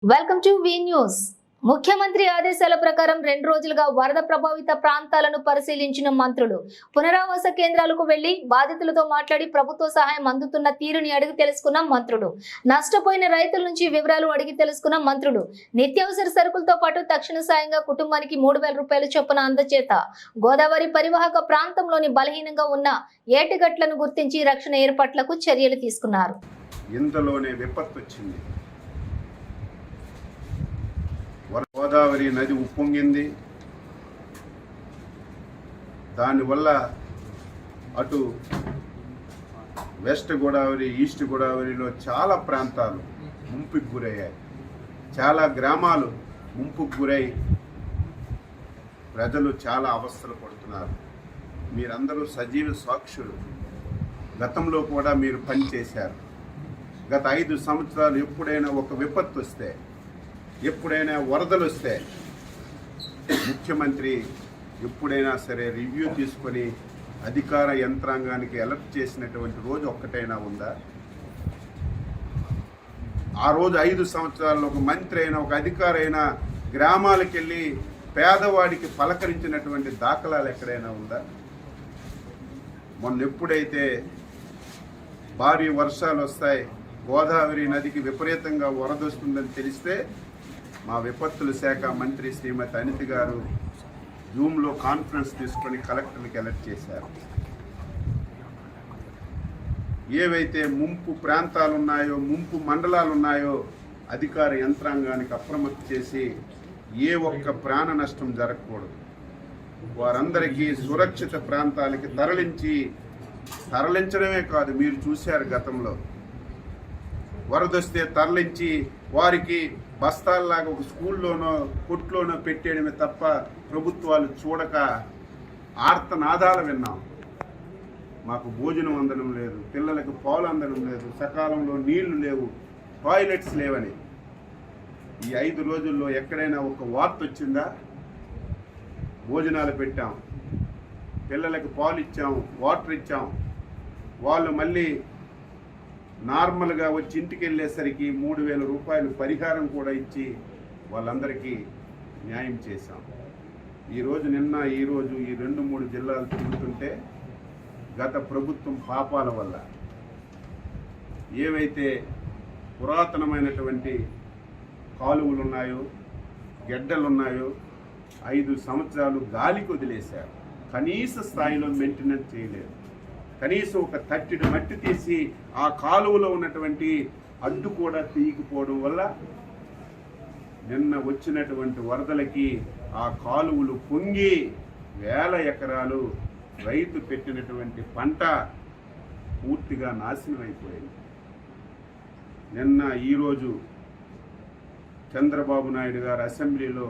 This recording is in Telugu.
Welcome to V news. ముఖ్యమంత్రి ఆదేశాల ప్రకారం 2 రోజులుగా వరద ప్రభావిత ప్రాంతాలను పరిశీలించిన మంత్రులు పునరావాస కేంద్రాలకు వెళ్లి బాధితులతో మాట్లాడి ప్రభుత్వ సహాయం అందుతున్న తీరుని అడిగి తెలుసుకున్న మంత్రులు, నష్టపోయిన రైతుల నుంచి వివరాలు అడిగి తెలుసుకున్న మంత్రులు, నిత్యావసర సరుకులతో పాటు తక్షణ సాయంగా కుటుంబానికి 3,000 రూపాయలు చొప్పున అందజేత గోదావరి పరివాహక ప్రాంతంలోని బలహీనంగా ఉన్న ఏటిగట్లను గుర్తించి రక్షణ ఏర్పాట్లకు చర్యలు తీసుకున్నారు. ఇంతలోనే విపత్తు వచ్చింది. గోదావరి నది ఉప్పొంగింది. దానివల్ల అటు వెస్ట్ గోదావరి, ఈస్ట్ గోదావరిలో చాలా ప్రాంతాలు ముంపుకు గురయ్యాయి. చాలా గ్రామాలు ముంపుకు గురై ప్రజలు చాలా అవస్థలు పడుతున్నారు. మీరందరూ సజీవ సాక్షులు. గతంలో కూడా మీరు పనిచేశారు. గత 5 సంవత్సరాలు ఎప్పుడైనా ఒక విపత్తు వస్తే, ఎప్పుడైనా వరదలు వస్తే ముఖ్యమంత్రి ఎప్పుడైనా సరే రివ్యూ తీసుకొని అధికార యంత్రాంగానికి అలర్ట్ చేసినటువంటి రోజు ఒక్కటైనా ఉందా? ఆ రోజు 5 సంవత్సరాల్లో ఒక మంత్రి అయినా, ఒక అధికారి అయినా గ్రామాలకు వెళ్ళి పేదవాడికి పలకరించినటువంటి దాఖలాలు ఎక్కడైనా ఉందా? మొన్న ఎప్పుడైతే భారీ వర్షాలు వస్తాయి, గోదావరి నదికి విపరీతంగా వరద వస్తుందని తెలిస్తే మా విపత్తుల శాఖ మంత్రి శ్రీమతి అనిత గారు జూమ్లో కాన్ఫరెన్స్ తీసుకొని కలెక్టర్కి అలర్ట్ చేశారు. ఏవైతే ముంపు ప్రాంతాలు ఉన్నాయో, ముంపు మండలాలు ఉన్నాయో అధికార యంత్రాంగానికి అప్రమత్తం చేసి ఏ ఒక్క ప్రాణ నష్టం జరగకూడదు, వారందరికీ సురక్షిత ప్రాంతాలకి తరలించడమే కాదు, మీరు చూశారు గతంలో వరదొస్తే తరలించి వారికి బస్తాల్లాగా ఒక స్కూల్లోనో కొట్లోనో పెట్టేయడమే తప్ప ప్రభుత్వాలు చూడక ఆర్తనాదాలు విన్నాం. మాకు భోజనం అందడం లేదు, పిల్లలకు పాలు అందడం లేదు, సకాలంలో నీళ్లు లేవు, టాయిలెట్స్ లేవని. ఈ 5 రోజుల్లో ఎక్కడైనా ఒక వార్త వచ్చిందా? భోజనాలు పెట్టాం, పిల్లలకు పాలు ఇచ్చాం, వాటర్ ఇచ్చాం, వాళ్ళు మళ్ళీ నార్మల్గా వచ్చి ఇంటికి వెళ్ళేసరికి 3,000 రూపాయలు పరిహారం కూడా ఇచ్చి వాళ్ళందరికీ న్యాయం చేశాం. ఈరోజు ఈ 2-3 జిల్లాలు తిరుగుతుంటే గత ప్రభుత్వం పాపాల వల్ల ఏవైతే పురాతనమైనటువంటి కాలువలు ఉన్నాయో, గెడ్డలున్నాయో 5 సంవత్సరాలు గాలికి వదిలేశారు. కనీస స్థాయిలో మెయింటెనెన్స్ చేయలేదు. కనీసం ఒక తట్టెడు మట్టి తీసి ఆ కాలువలో ఉన్నటువంటి అడ్డు కూడా తీయకపోవడం వల్ల నిన్న వచ్చినటువంటి వరదలకి ఆ కాలువలు పొంగి వేల ఎకరాలు రైతు పెట్టినటువంటి పంట పూర్తిగా నాశనం అయిపోయింది. ఈరోజు చంద్రబాబు నాయుడు గారు అసెంబ్లీలో